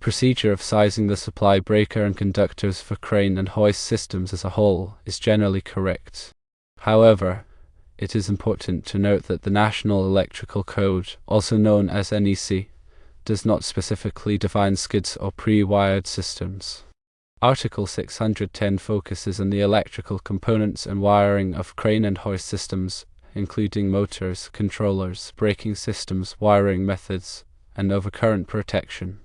procedure of sizing the supply breaker and conductors for crane and hoist systems as a whole is generally correct. However, it is important to note that the National Electrical Code, also known as NEC, does not specifically define skids or pre-wired systems. Article 610 focuses on the electrical components and wiring of crane and hoist systems, including motors, controllers, braking systems, wiring methods, and overcurrent protection.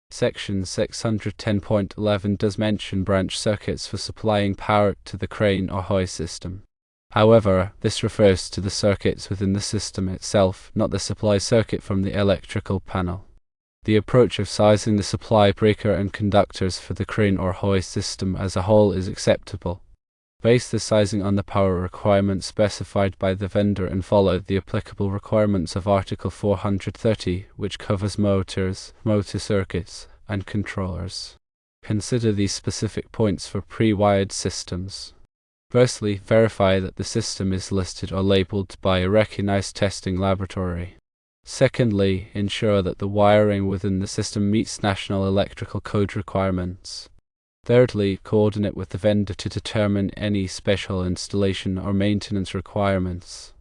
Section 610.11 does mention branch circuits for supplying power to the crane or hoist system. However, this refers to the circuits within the system itself, not the supply circuit from the electrical panel. The approach of sizing the supply breaker and conductors for the crane or hoist system as a whole is acceptable. Base the sizing on the power requirements specified by the vendor and follow the applicable requirements of Article 430, which covers motors, motor circuits, and controllers. Consider these specific points for pre-wired systems. Firstly, verify that the system is listed or labeled by a recognized testing laboratory. Secondly, ensure that the wiring within the system meets National Electrical Code requirements. Thirdly, coordinate with the vendor to determine any special installation or maintenance requirements.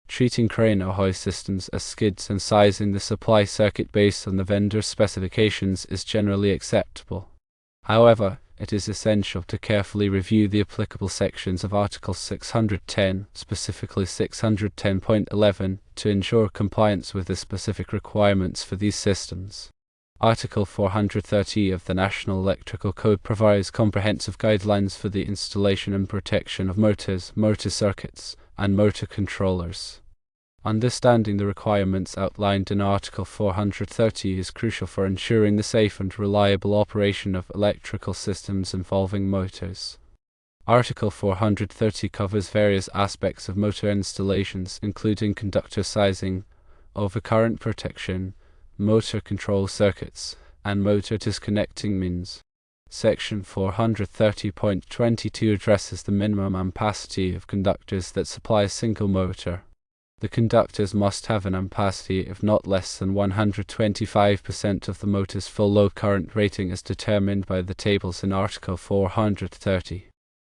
Treating crane or hoist systems as skids and sizing the supply circuit based on the vendor's specifications is generally acceptable. However, it is essential to carefully review the applicable sections of Article 610, specifically 610.11, to ensure compliance with the specific requirements for these systems. Article 430 of the National Electrical Code provides comprehensive guidelines for the installation and protection of motors, motor circuits, and motor controllers. Understanding the requirements outlined in Article 430 is crucial for ensuring the safe and reliable operation of electrical systems involving motors. Article 430 covers various aspects of motor installations, including conductor sizing, overcurrent protection, motor control circuits, and motor disconnecting means. Section 430.22 addresses the minimum ampacity of conductors that supply a single motor. The conductors must have an ampacity of not less than 125% of the motor's full load current rating as determined by the tables in Article 430.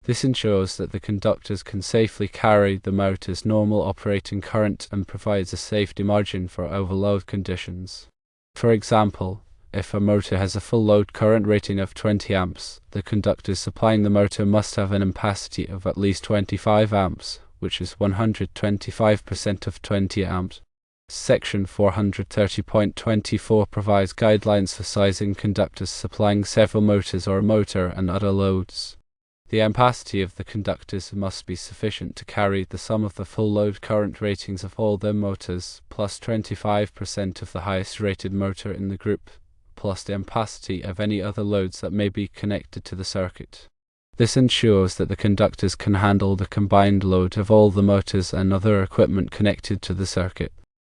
This ensures that the conductors can safely carry the motor's normal operating current and provides a safety margin for overload conditions. For example, if a motor has a full load current rating of 20 amps, the conductors supplying the motor must have an ampacity of at least 25 amps, which is 125% of 20 amps. Section 430.24 provides guidelines for sizing conductors supplying several motors or a motor and other loads. The ampacity of the conductors must be sufficient to carry the sum of the full load current ratings of all their motors, plus 25% of the highest rated motor in the group, plus the ampacity of any other loads that may be connected to the circuit. This ensures that the conductors can handle the combined load of all the motors and other equipment connected to the circuit.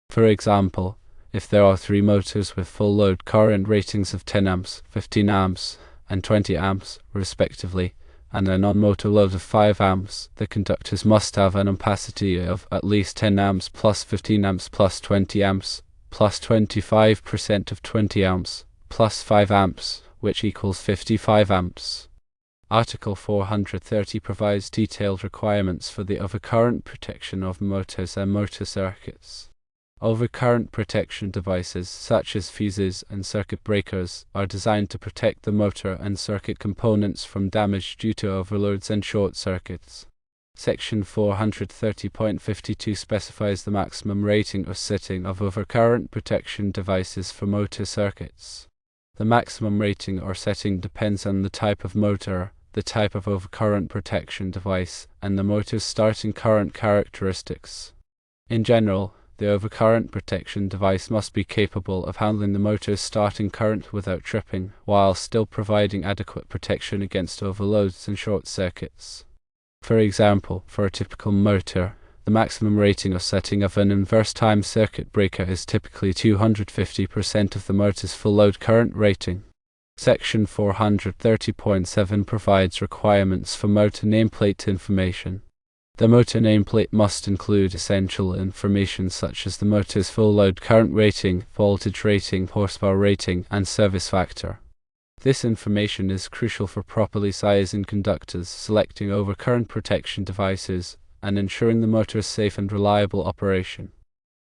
For example, if there are 3 motors with full load current ratings of 10 amps, 15 amps, and 20 amps, respectively, and a non-motor load of 5 amps, the conductors must have an ampacity of at least 10 amps plus 15 amps plus 20 amps, plus 25% of 20 amps, plus 5 amps, which equals 55 amps. Article 430 provides detailed requirements for the overcurrent protection of motors and motor circuits. Overcurrent protection devices, such as fuses and circuit breakers, are designed to protect the motor and circuit components from damage due to overloads and short circuits. Section 430.52 specifies the maximum rating or setting of overcurrent protection devices for motor circuits. The maximum rating or setting depends on the type of motor, the type of overcurrent protection device, and the motor's starting current characteristics. In general, the overcurrent protection device must be capable of handling the motor's starting current without tripping, while still providing adequate protection against overloads and short circuits. For example, for a typical motor, the maximum rating or setting of an inverse time circuit breaker is typically 250% of the motor's full load current rating. Section 430.7 provides requirements for motor nameplate information. The motor nameplate must include essential information such as the motor's full load current rating, voltage rating, horsepower rating, and service factor. This information is crucial for properly sizing conductors, selecting overcurrent protection devices, and ensuring the motor's safe and reliable operation.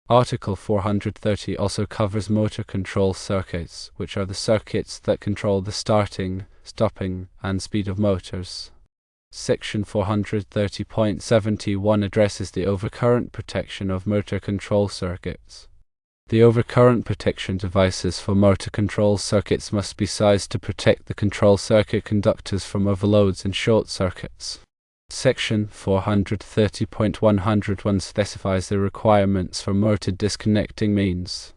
Article 430 also covers motor control circuits, which are the circuits that control the starting, stopping, and speed of motors. Section 430.71 addresses the overcurrent protection of motor control circuits. The overcurrent protection devices for motor control circuits must be sized to protect the control circuit conductors from overloads and short circuits. Section 430.101 specifies the requirements for motor disconnecting means.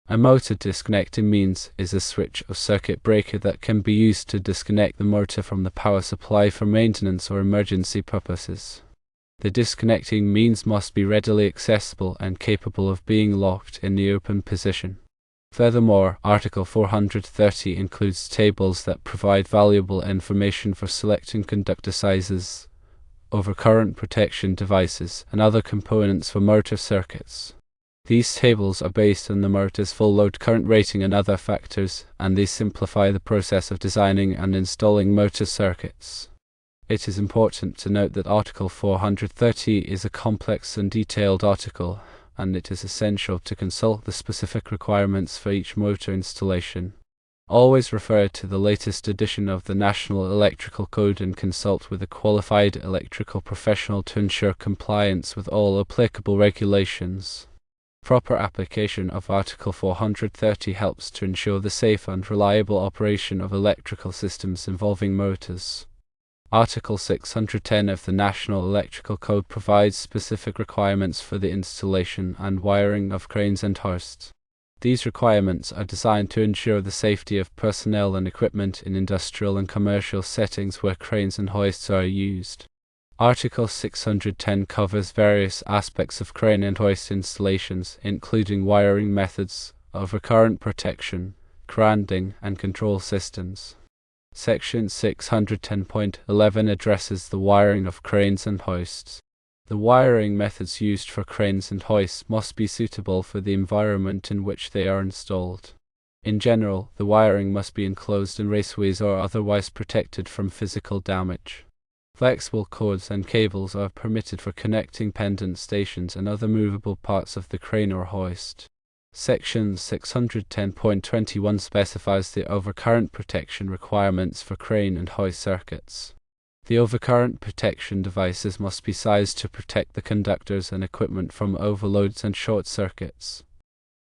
A motor disconnecting means is a switch or circuit breaker that can be used to disconnect the motor from the power supply for maintenance or emergency purposes. The disconnecting means must be readily accessible and capable of being locked in the open position. Furthermore, Article 430 includes tables that provide valuable information for selecting conductor sizes, overcurrent protection devices, and other components for motor circuits. These tables are based on the motor's full load current rating and other factors, and they simplify the process of designing and installing motor circuits. It is important to note that Article 430 is a complex and detailed article, and it is essential to consult the specific requirements for each motor installation. Always refer to the latest edition of the National Electrical Code and consult with a qualified electrical professional to ensure compliance with all applicable regulations. Proper application of Article 430 helps to ensure the safe and reliable operation of electrical systems involving motors. Article 610 of the National Electrical Code provides specific requirements for the installation and wiring of cranes and hoists. These requirements are designed to ensure the safety of personnel and equipment in industrial and commercial settings where cranes and hoists are used. Article 610 covers various aspects of crane and hoist installations, including wiring methods, overcurrent protection, grounding, and control systems. Section 610.11 addresses the wiring of cranes and hoists. The wiring methods used for cranes and hoists must be suitable for the environment in which they are installed. In general, the wiring must be enclosed in raceways or otherwise protected from physical damage. Flexible cords and cables are permitted for connecting pendant stations and other movable parts of the crane or hoist. Section 610.21 specifies the overcurrent protection requirements for crane and hoist circuits. The overcurrent protection devices must be sized to protect the conductors and equipment from overloads and short circuits.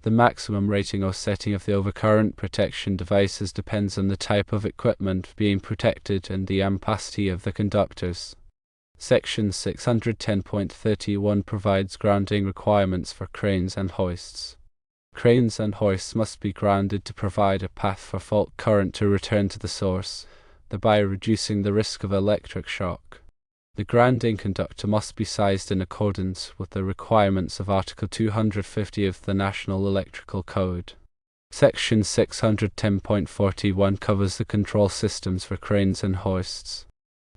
The maximum rating or setting of the overcurrent protection devices depends on the type of equipment being protected and the ampacity of the conductors. Section 610.31 provides grounding requirements for cranes and hoists. Cranes and hoists must be grounded to provide a path for fault current to return to the source, thereby reducing the risk of electric shock. The grounding conductor must be sized in accordance with the requirements of Article 250 of the National Electrical Code. Section 610.41 covers the control systems for cranes and hoists.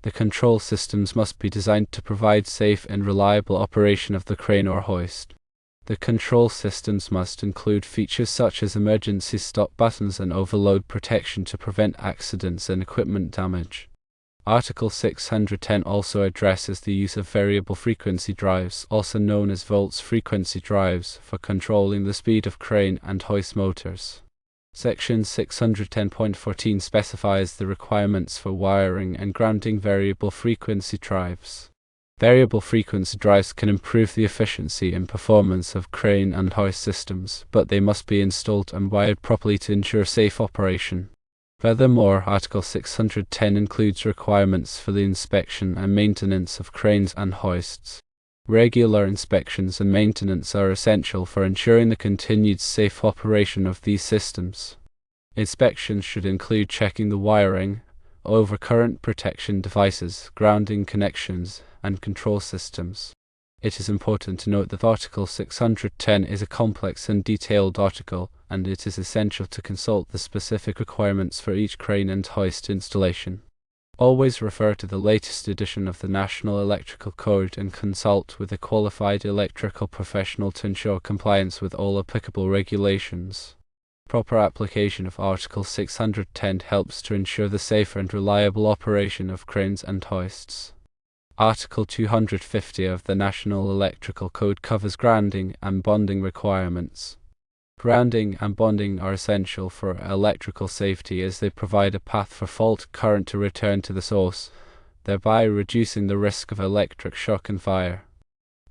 The control systems must be designed to provide safe and reliable operation of the crane or hoist. The control systems must include features such as emergency stop buttons and overload protection to prevent accidents and equipment damage. Article 610 also addresses the use of variable frequency drives, also known as volts frequency drives, for controlling the speed of crane and hoist motors. Section 610.14 specifies the requirements for wiring and grounding variable frequency drives. Variable frequency drives can improve the efficiency and performance of crane and hoist systems, but they must be installed and wired properly to ensure safe operation. Furthermore, Article 610 includes requirements for the inspection and maintenance of cranes and hoists. Regular inspections and maintenance are essential for ensuring the continued safe operation of these systems. Inspections should include checking the wiring, overcurrent protection devices, grounding connections, and control systems. It is important to note that Article 610 is a complex and detailed article, and it is essential to consult the specific requirements for each crane and hoist installation. Always refer to the latest edition of the National Electrical Code and consult with a qualified electrical professional to ensure compliance with all applicable regulations. Proper application of Article 610 helps to ensure the safer and reliable operation of cranes and hoists. Article 250 of the National Electrical Code covers grounding and bonding requirements. Grounding and bonding are essential for electrical safety as they provide a path for fault current to return to the source, thereby reducing the risk of electric shock and fire.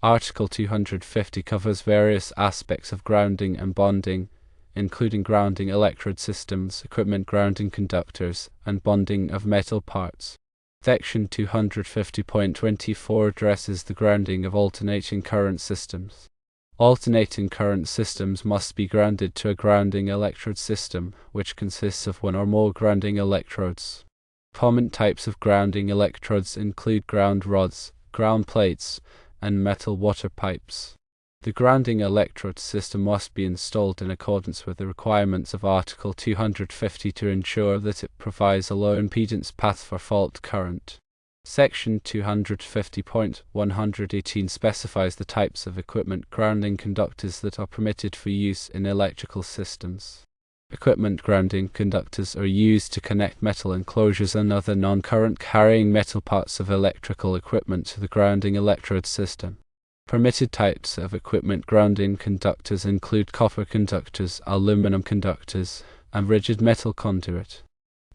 Article 250 covers various aspects of grounding and bonding, including grounding electrode systems, equipment grounding conductors, and bonding of metal parts. Section 250.24 addresses the grounding of alternating current systems. Alternating current systems must be grounded to a grounding electrode system, which consists of one or more grounding electrodes. Common types of grounding electrodes include ground rods, ground plates, and metal water pipes. The grounding electrode system must be installed in accordance with the requirements of Article 250 to ensure that it provides a low impedance path for fault current. Section 250.118 specifies the types of equipment grounding conductors that are permitted for use in electrical systems. Equipment grounding conductors are used to connect metal enclosures and other non-current carrying metal parts of electrical equipment to the grounding electrode system. Permitted types of equipment grounding conductors include copper conductors, aluminum conductors, and rigid metal conduit.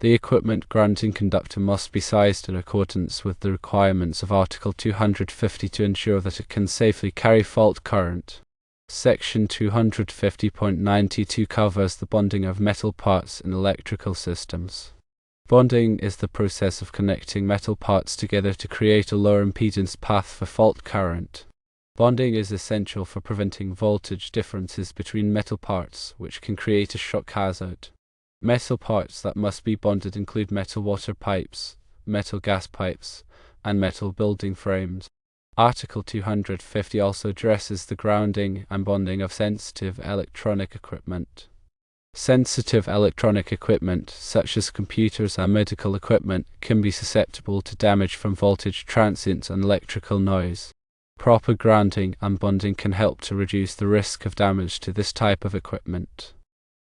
The equipment grounding conductor must be sized in accordance with the requirements of Article 250 to ensure that it can safely carry fault current. Section 250.92 covers the bonding of metal parts in electrical systems. Bonding is the process of connecting metal parts together to create a lower impedance path for fault current. Bonding is essential for preventing voltage differences between metal parts, which can create a shock hazard. Metal parts that must be bonded include metal water pipes, metal gas pipes, and metal building frames. Article 250 also addresses the grounding and bonding of sensitive electronic equipment. Sensitive electronic equipment, such as computers and medical equipment, can be susceptible to damage from voltage transients and electrical noise. Proper grounding and bonding can help to reduce the risk of damage to this type of equipment.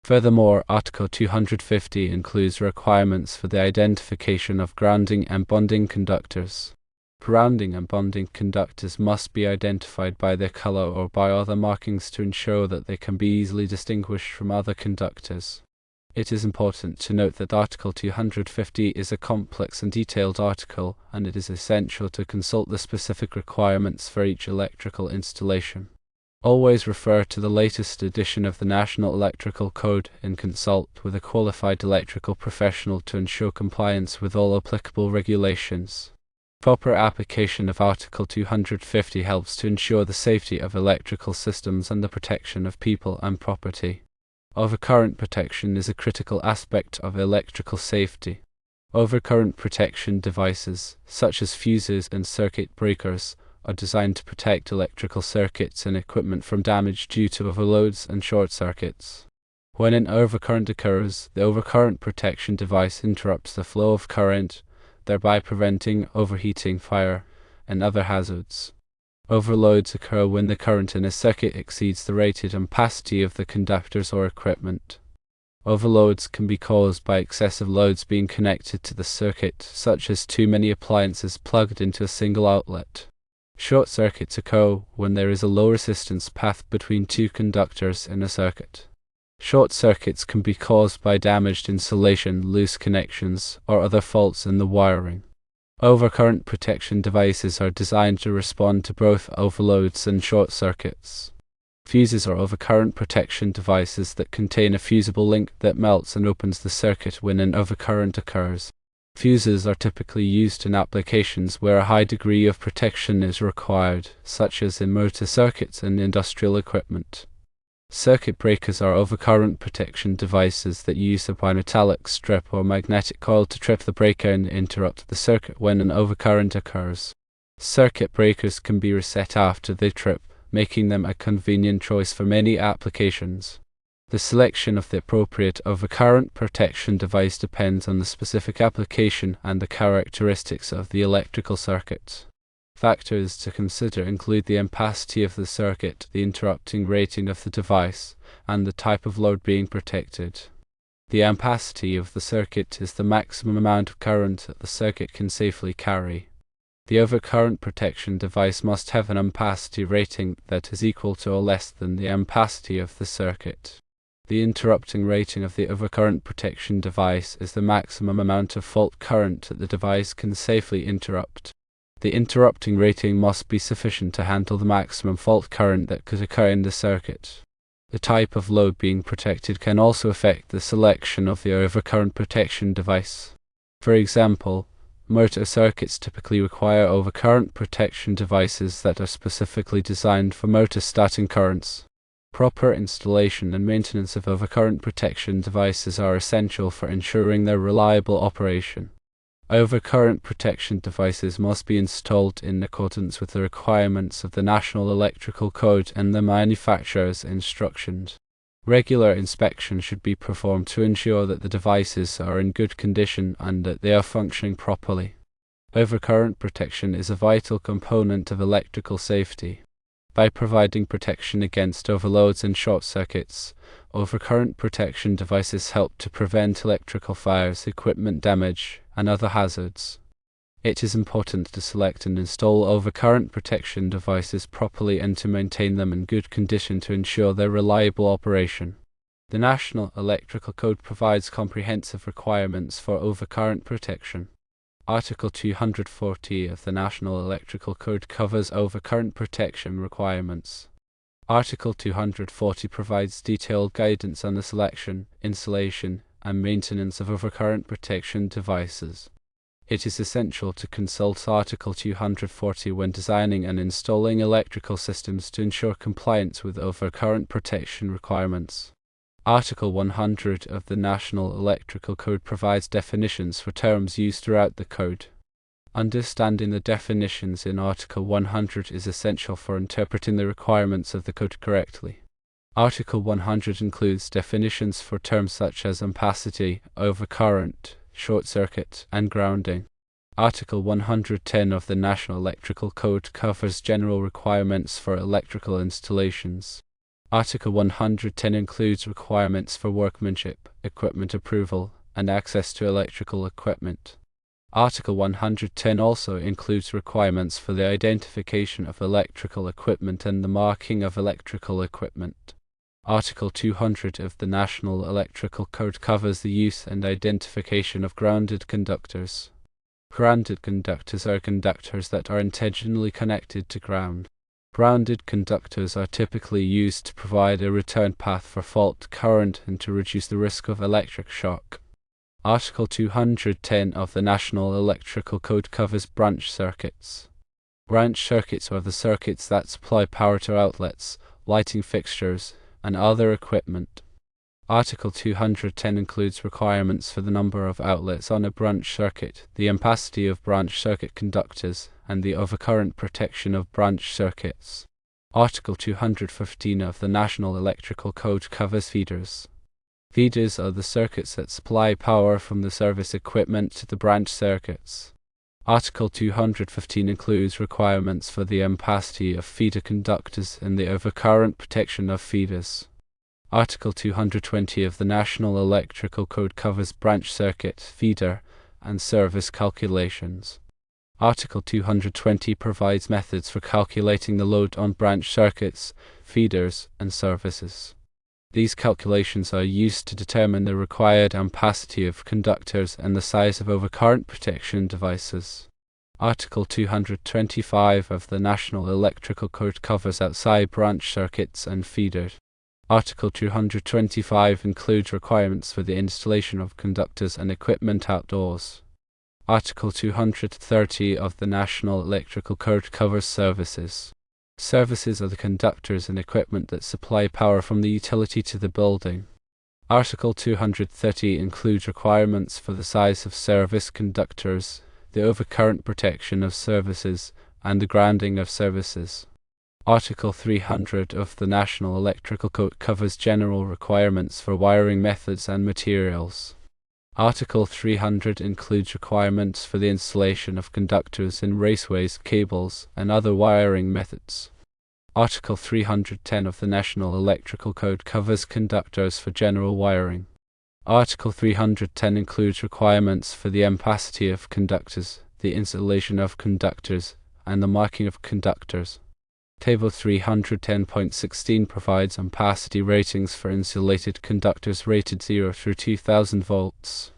Furthermore, Article 250 includes requirements for the identification of grounding and bonding conductors. Grounding and bonding conductors must be identified by their color or by other markings to ensure that they can be easily distinguished from other conductors. It is important to note that Article 250 is a complex and detailed article, and it is essential to consult the specific requirements for each electrical installation. Always refer to the latest edition of the National Electrical Code and consult with a qualified electrical professional to ensure compliance with all applicable regulations. Proper application of Article 250 helps to ensure the safety of electrical systems and the protection of people and property. Overcurrent protection is a critical aspect of electrical safety. Overcurrent protection devices, such as fuses and circuit breakers, are designed to protect electrical circuits and equipment from damage due to overloads and short circuits. When an overcurrent occurs, the overcurrent protection device interrupts the flow of current, thereby preventing overheating, fire, and other hazards. Overloads occur when the current in a circuit exceeds the rated ampacity of the conductors or equipment. Overloads can be caused by excessive loads being connected to the circuit, such as too many appliances plugged into a single outlet. Short circuits occur when there is a low resistance path between two conductors in a circuit. Short circuits can be caused by damaged insulation, loose connections, or other faults in the wiring. Overcurrent protection devices are designed to respond to both overloads and short circuits. Fuses are overcurrent protection devices that contain a fusible link that melts and opens the circuit when an overcurrent occurs. Fuses are typically used in applications where a high degree of protection is required, such as in motor circuits and industrial equipment. Circuit breakers are overcurrent protection devices that use a bimetallic strip or magnetic coil to trip the breaker and interrupt the circuit when an overcurrent occurs. Circuit breakers can be reset after they trip, making them a convenient choice for many applications. The selection of the appropriate overcurrent protection device depends on the specific application and the characteristics of the electrical circuit. Factors to consider include the ampacity of the circuit, the interrupting rating of the device, and the type of load being protected. The ampacity of the circuit is the maximum amount of current that the circuit can safely carry. The overcurrent protection device must have an ampacity rating that is equal to or less than the ampacity of the circuit. The interrupting rating of the overcurrent protection device is the maximum amount of fault current that the device can safely interrupt. The interrupting rating must be sufficient to handle the maximum fault current that could occur in the circuit. The type of load being protected can also affect the selection of the overcurrent protection device. For example, motor circuits typically require overcurrent protection devices that are specifically designed for motor starting currents. Proper installation and maintenance of overcurrent protection devices are essential for ensuring their reliable operation. Overcurrent protection devices must be installed in accordance with the requirements of the National Electrical Code and the manufacturer's instructions. Regular inspection should be performed to ensure that the devices are in good condition and that they are functioning properly. Overcurrent protection is a vital component of electrical safety. By providing protection against overloads and short circuits, overcurrent protection devices help to prevent electrical fires, equipment damage, and other hazards. It is important to select and install overcurrent protection devices properly and to maintain them in good condition to ensure their reliable operation. The National Electrical Code provides comprehensive requirements for overcurrent protection. Article 240 of the National Electrical Code covers overcurrent protection requirements. Article 240 provides detailed guidance on the selection, installation, and maintenance of overcurrent protection devices. It is essential to consult Article 240 when designing and installing electrical systems to ensure compliance with overcurrent protection requirements. Article 100 of the National Electrical Code provides definitions for terms used throughout the code. Understanding the definitions in Article 100 is essential for interpreting the requirements of the code correctly. Article 100 includes definitions for terms such as ampacity, overcurrent, short circuit, and grounding. Article 110 of the National Electrical Code covers general requirements for electrical installations. Article 110 includes requirements for workmanship, equipment approval, and access to electrical equipment. Article 110 also includes requirements for the identification of electrical equipment and the marking of electrical equipment. Article 200 of the National Electrical Code covers the use and identification of grounded conductors. Grounded conductors are conductors that are intentionally connected to ground. Grounded conductors are typically used to provide a return path for fault current and to reduce the risk of electric shock. Article 210 of the National Electrical Code covers branch circuits. Branch circuits are the circuits that supply power to outlets, lighting fixtures, and other equipment. Article 210 includes requirements for the number of outlets on a branch circuit, the ampacity of branch circuit conductors, and the overcurrent protection of branch circuits. Article 215 of the National Electrical Code covers feeders. Feeders are the circuits that supply power from the service equipment to the branch circuits. Article 215 includes requirements for the ampacity of feeder conductors and the overcurrent protection of feeders. Article 220 of the National Electrical Code covers branch circuit, feeder, and service calculations. Article 220 provides methods for calculating the load on branch circuits, feeders, and services. These calculations are used to determine the required ampacity of conductors and the size of overcurrent protection devices. Article 225 of the National Electrical Code covers outside branch circuits and feeders. Article 225 includes requirements for the installation of conductors and equipment outdoors. Article 230 of the National Electrical Code covers services. Services are the conductors and equipment that supply power from the utility to the building. Article 230 includes requirements for the size of service conductors, the overcurrent protection of services, and the grounding of services. Article 300 of the National Electrical Code covers general requirements for wiring methods and materials. Article 300 includes requirements for the installation of conductors in raceways, cables, and other wiring methods. Article 310 of the National Electrical Code covers conductors for general wiring. Article 310 includes requirements for the ampacity of conductors, the installation of conductors, and the marking of conductors. Table 310.16 provides ampacity ratings for insulated conductors rated 0 through 2000 volts.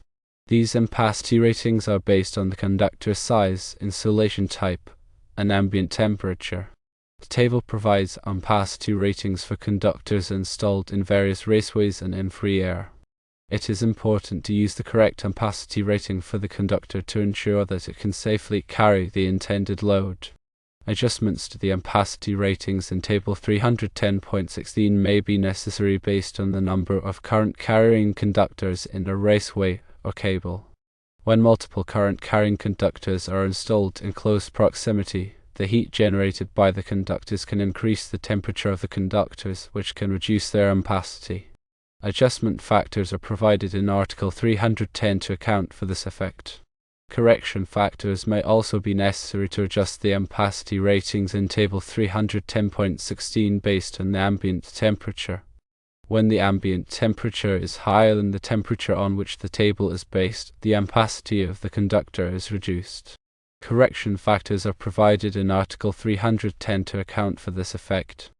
These ampacity ratings are based on the conductor size, insulation type, and ambient temperature. The table provides ampacity ratings for conductors installed in various raceways and in free air. It is important to use the correct ampacity rating for the conductor to ensure that it can safely carry the intended load. Adjustments to the ampacity ratings in Table 310.16 may be necessary based on the number of current-carrying conductors in a raceway or cable. When multiple current-carrying conductors are installed in close proximity, the heat generated by the conductors can increase the temperature of the conductors, which can reduce their ampacity. Adjustment factors are provided in Article 310 to account for this effect. Correction factors may also be necessary to adjust the ampacity ratings in Table 310.16 based on the ambient temperature. When the ambient temperature is higher than the temperature on which the table is based, the ampacity of the conductor is reduced. Correction factors are provided in Article 310 to account for this effect.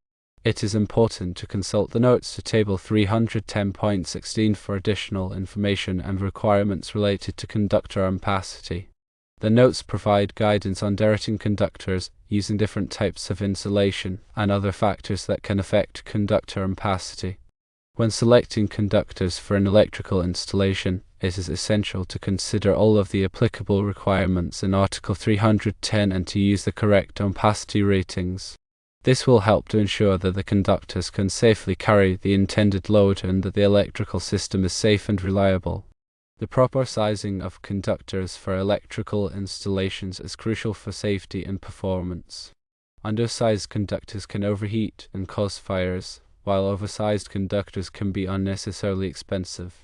It is important to consult the notes to Table 310.16 for additional information and requirements related to conductor ampacity. The notes provide guidance on directing conductors, using different types of insulation, and other factors that can affect conductor ampacity. When selecting conductors for an electrical installation, it is essential to consider all of the applicable requirements in Article 310 and to use the correct ampacity ratings. This will help to ensure that the conductors can safely carry the intended load and that the electrical system is safe and reliable. The proper sizing of conductors for electrical installations is crucial for safety and performance. Undersized conductors can overheat and cause fires, while oversized conductors can be unnecessarily expensive.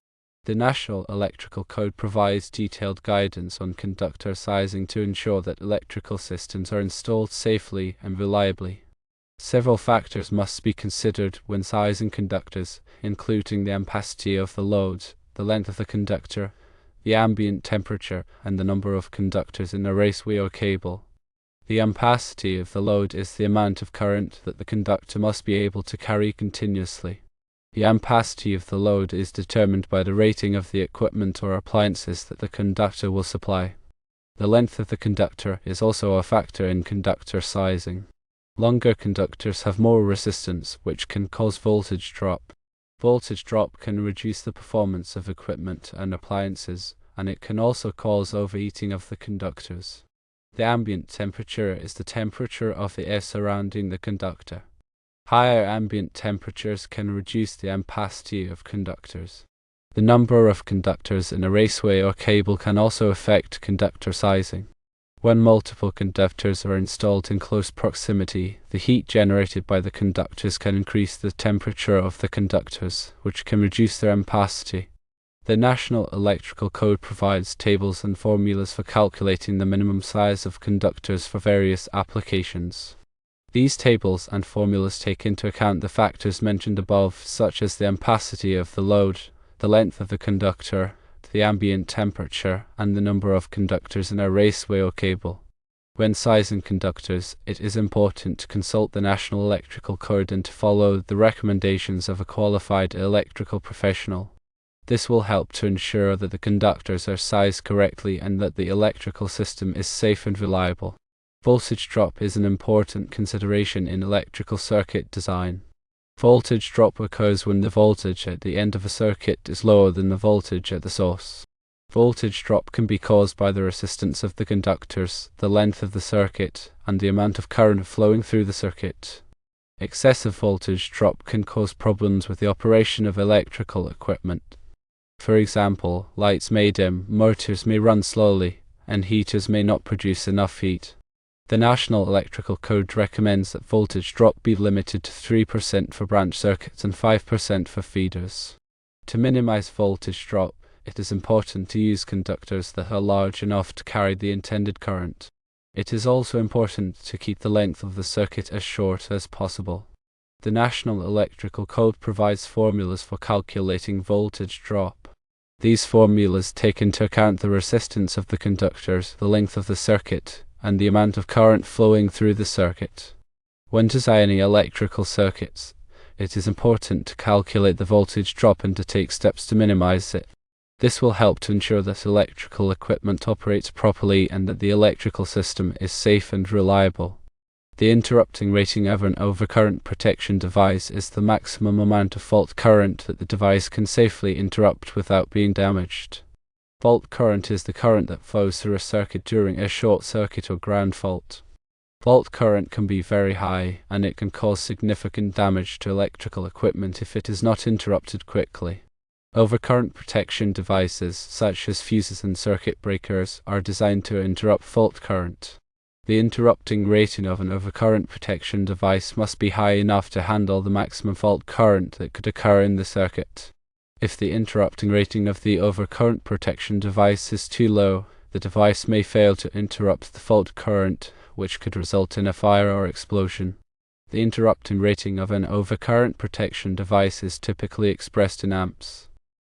The National Electrical Code provides detailed guidance on conductor sizing to ensure that electrical systems are installed safely and reliably. Several factors must be considered when sizing conductors, including the ampacity of the load, the length of the conductor, the ambient temperature, and the number of conductors in a raceway or cable. The ampacity of the load is the amount of current that the conductor must be able to carry continuously. The ampacity of the load is determined by the rating of the equipment or appliances that the conductor will supply. The length of the conductor is also a factor in conductor sizing. Longer conductors have more resistance, which can cause voltage drop. Voltage drop can reduce the performance of equipment and appliances, and it can also cause overheating of the conductors. The ambient temperature is the temperature of the air surrounding the conductor. Higher ambient temperatures can reduce the ampacity of conductors. The number of conductors in a raceway or cable can also affect conductor sizing. When multiple conductors are installed in close proximity, the heat generated by the conductors can increase the temperature of the conductors, which can reduce their ampacity. The National Electrical Code provides tables and formulas for calculating the minimum size of conductors for various applications. These tables and formulas take into account the factors mentioned above, such as the ampacity of the load, the length of the conductor, the ambient temperature, and the number of conductors in a raceway or cable. When sizing conductors, it is important to consult the National Electrical Code and to follow the recommendations of a qualified electrical professional. This will help to ensure that the conductors are sized correctly and that the electrical system is safe and reliable. Voltage drop is an important consideration in electrical circuit design. Voltage drop occurs when the voltage at the end of a circuit is lower than the voltage at the source. Voltage drop can be caused by the resistance of the conductors, the length of the circuit, and the amount of current flowing through the circuit. Excessive voltage drop can cause problems with the operation of electrical equipment. For example, lights may dim, motors may run slowly, and heaters may not produce enough heat. The National Electrical Code recommends that voltage drop be limited to 3% for branch circuits and 5% for feeders. To minimize voltage drop, it is important to use conductors that are large enough to carry the intended current. It is also important to keep the length of the circuit as short as possible. The National Electrical Code provides formulas for calculating voltage drop. These formulas take into account the resistance of the conductors, the length of the circuit, and the amount of current flowing through the circuit. When designing electrical circuits, it is important to calculate the voltage drop and to take steps to minimize it. This will help to ensure that electrical equipment operates properly and that the electrical system is safe and reliable. The interrupting rating of an overcurrent protection device is the maximum amount of fault current that the device can safely interrupt without being damaged. Fault current is the current that flows through a circuit during a short circuit or ground fault. Fault current can be very high, and it can cause significant damage to electrical equipment if it is not interrupted quickly. Overcurrent protection devices, such as fuses and circuit breakers, are designed to interrupt fault current. The interrupting rating of an overcurrent protection device must be high enough to handle the maximum fault current that could occur in the circuit. If the interrupting rating of the overcurrent protection device is too low, the device may fail to interrupt the fault current, which could result in a fire or explosion. The interrupting rating of an overcurrent protection device is typically expressed in amps.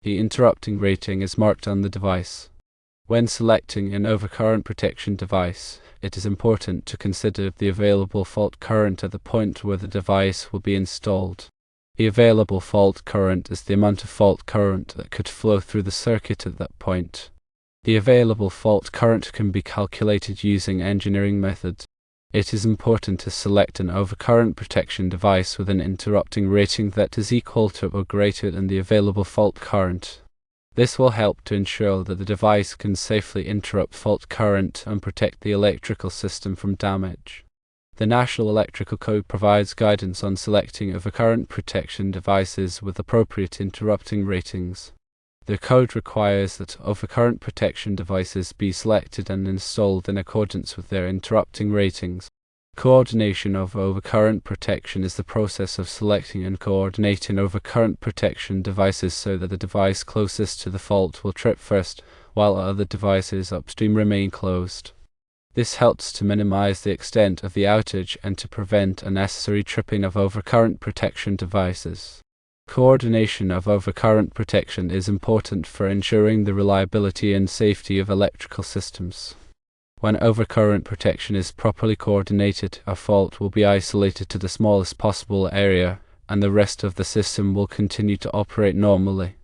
The interrupting rating is marked on the device. When selecting an overcurrent protection device, it is important to consider the available fault current at the point where the device will be installed. The available fault current is the amount of fault current that could flow through the circuit at that point. The available fault current can be calculated using engineering methods. It is important to select an overcurrent protection device with an interrupting rating that is equal to or greater than the available fault current. This will help to ensure that the device can safely interrupt fault current and protect the electrical system from damage. The National Electrical Code provides guidance on selecting overcurrent protection devices with appropriate interrupting ratings. The code requires that overcurrent protection devices be selected and installed in accordance with their interrupting ratings. Coordination of overcurrent protection is the process of selecting and coordinating overcurrent protection devices so that the device closest to the fault will trip first, while other devices upstream remain closed. This helps to minimize the extent of the outage and to prevent unnecessary tripping of overcurrent protection devices. Coordination of overcurrent protection is important for ensuring the reliability and safety of electrical systems. When overcurrent protection is properly coordinated, a fault will be isolated to the smallest possible area, and the rest of the system will continue to operate normally.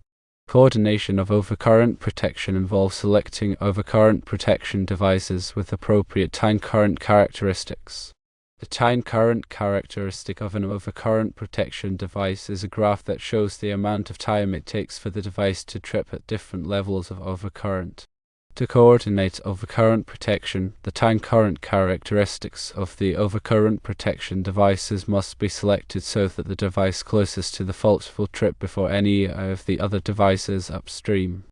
Coordination of overcurrent protection involves selecting overcurrent protection devices with appropriate time current characteristics. The time current characteristic of an overcurrent protection device is a graph that shows the amount of time it takes for the device to trip at different levels of overcurrent. To coordinate overcurrent protection, the time current characteristics of the overcurrent protection devices must be selected so that the device closest to the fault will trip before any of the other devices upstream.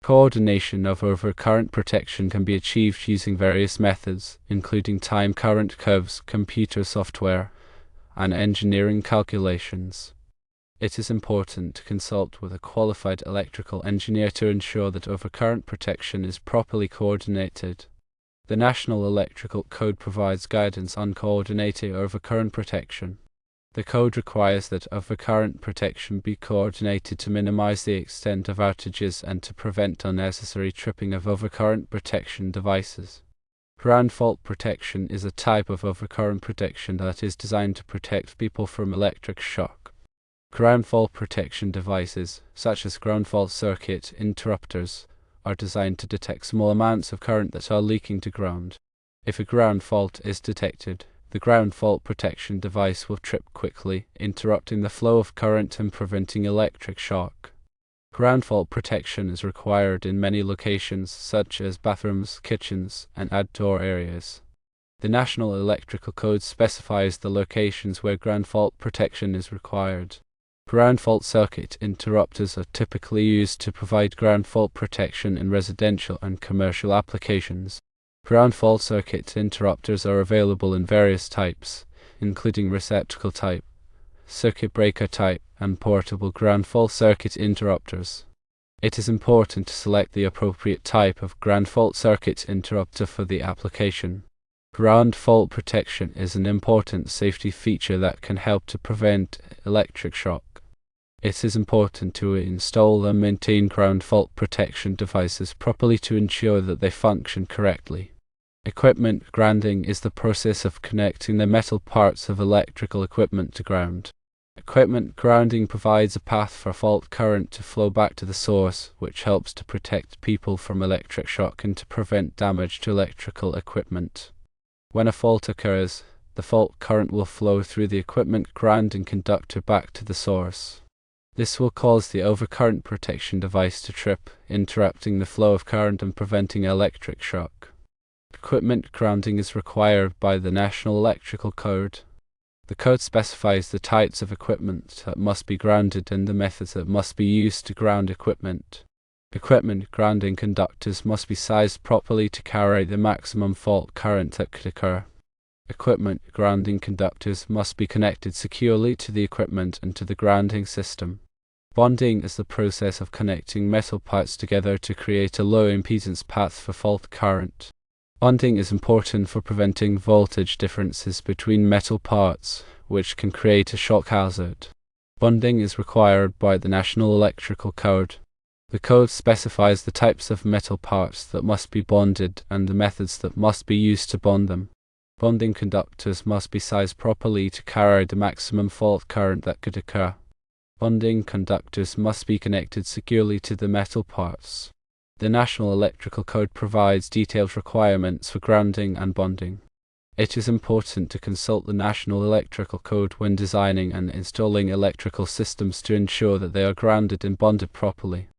Coordination of overcurrent protection can be achieved using various methods, including time current curves, computer software, and engineering calculations. It is important to consult with a qualified electrical engineer to ensure that overcurrent protection is properly coordinated. The National Electrical Code provides guidance on coordinating overcurrent protection. The code requires that overcurrent protection be coordinated to minimize the extent of outages and to prevent unnecessary tripping of overcurrent protection devices. Ground fault protection is a type of overcurrent protection that is designed to protect people from electric shock. Ground fault protection devices, such as ground fault circuit interrupters, are designed to detect small amounts of current that are leaking to ground. If a ground fault is detected, the ground fault protection device will trip quickly, interrupting the flow of current and preventing electric shock. Ground fault protection is required in many locations, such as bathrooms, kitchens, and outdoor areas. The National Electrical Code specifies the locations where ground fault protection is required. Ground fault circuit interrupters are typically used to provide ground fault protection in residential and commercial applications. Ground fault circuit interrupters are available in various types, including receptacle type, circuit breaker type, and portable ground fault circuit interrupters. It is important to select the appropriate type of ground fault circuit interrupter for the application. Ground fault protection is an important safety feature that can help to prevent electric shock. It is important to install and maintain ground fault protection devices properly to ensure that they function correctly. Equipment grounding is the process of connecting the metal parts of electrical equipment to ground. Equipment grounding provides a path for fault current to flow back to the source, which helps to protect people from electric shock and to prevent damage to electrical equipment. When a fault occurs, the fault current will flow through the equipment grounding conductor back to the source. This will cause the overcurrent protection device to trip, interrupting the flow of current and preventing electric shock. Equipment grounding is required by the National Electrical Code. The code specifies the types of equipment that must be grounded and the methods that must be used to ground equipment. Equipment grounding conductors must be sized properly to carry the maximum fault current that could occur. Equipment grounding conductors must be connected securely to the equipment and to the grounding system. Bonding is the process of connecting metal parts together to create a low impedance path for fault current. Bonding is important for preventing voltage differences between metal parts, which can create a shock hazard. Bonding is required by the National Electrical Code. The code specifies the types of metal parts that must be bonded and the methods that must be used to bond them. Bonding conductors must be sized properly to carry the maximum fault current that could occur. Bonding conductors must be connected securely to the metal parts. The National Electrical Code provides detailed requirements for grounding and bonding. It is important to consult the National Electrical Code when designing and installing electrical systems to ensure that they are grounded and bonded properly.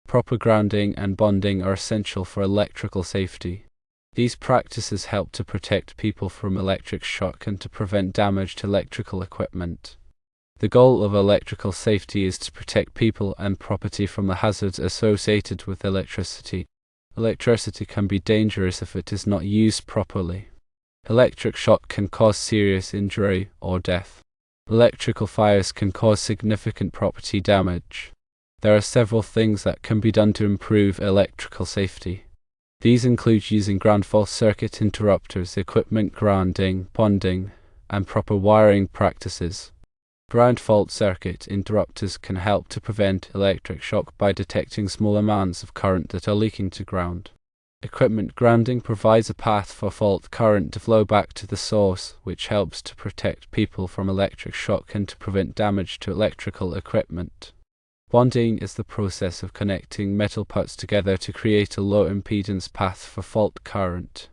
Proper grounding and bonding are essential for electrical safety. These practices help to protect people from electric shock and to prevent damage to electrical equipment. The goal of electrical safety is to protect people and property from the hazards associated with electricity. Electricity can be dangerous if it is not used properly. Electric shock can cause serious injury or death. Electrical fires can cause significant property damage. There are several things that can be done to improve electrical safety. These include using ground fault circuit interrupters, equipment grounding, bonding, and proper wiring practices. Ground fault circuit interrupters can help to prevent electric shock by detecting small amounts of current that are leaking to ground. Equipment grounding provides a path for fault current to flow back to the source, which helps to protect people from electric shock and to prevent damage to electrical equipment. Bonding is the process of connecting metal parts together to create a low impedance path for fault current.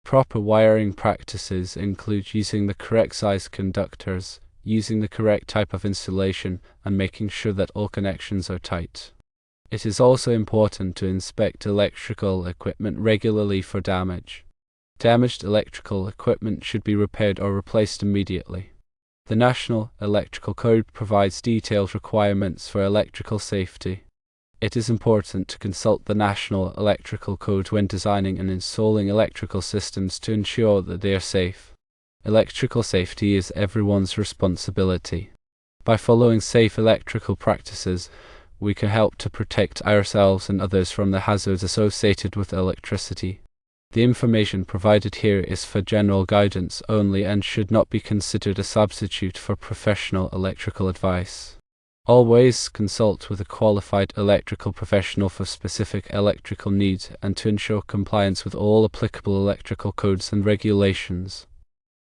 Proper wiring practices include using the correct size conductors, using the correct type of insulation, and making sure that all connections are tight. It is also important to inspect electrical equipment regularly for damage. Damaged electrical equipment should be repaired or replaced immediately. The National Electrical Code provides detailed requirements for electrical safety. It is important to consult the National Electrical Code when designing and installing electrical systems to ensure that they are safe. Electrical safety is everyone's responsibility. By following safe electrical practices, we can help to protect ourselves and others from the hazards associated with electricity. The information provided here is for general guidance only and should not be considered a substitute for professional electrical advice. Always consult with a qualified electrical professional for specific electrical needs and to ensure compliance with all applicable electrical codes and regulations.